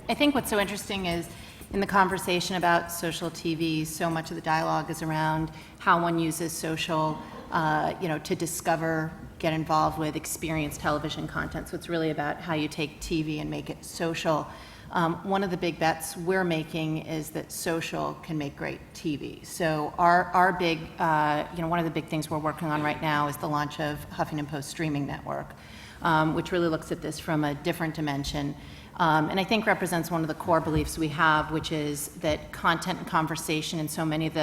I think what's so interesting is in the conversation about social TV, so much of the dialogue is around how one uses social, to discover, get involved with, experience television content. So it's really about how you take TV and make it social. One of the big bets we're making is that social can make great TV. So our big, one of the big things we're working on right now is the launch of Huffington Post Streaming Network, which really looks at this from a different dimension. And I think represents one of the core beliefs we have, which is that content and conversation in so much of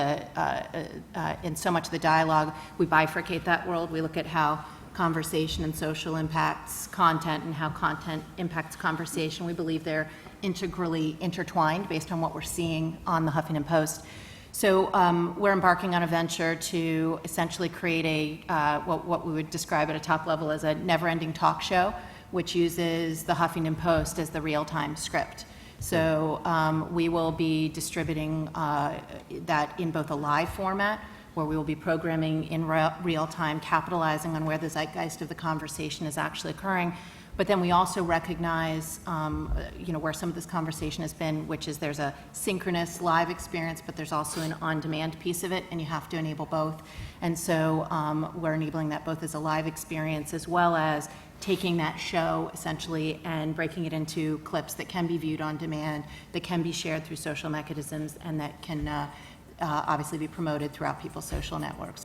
the dialogue, we bifurcate that world. We look at how conversation and social impacts content and how content impacts conversation. We believe they're integrally intertwined based on what we're seeing on the Huffington Post. So we're embarking on a venture to essentially create what we would describe at a top level as a never-ending talk show, which uses the Huffington Post as the real-time script. So we will be distributing that in both a live format, where we will be programming in real time, capitalizing on where the zeitgeist of the conversation is actually occurring. But then we also recognize, where some of this conversation has been, which is there's a synchronous live experience, but there's also an on-demand piece of it, and you have to enable both. And so we're enabling that both as a live experience as well as taking that show essentially and breaking it into clips that can be viewed on demand, that can be shared through social mechanisms, and that can obviously be promoted throughout people's social networks.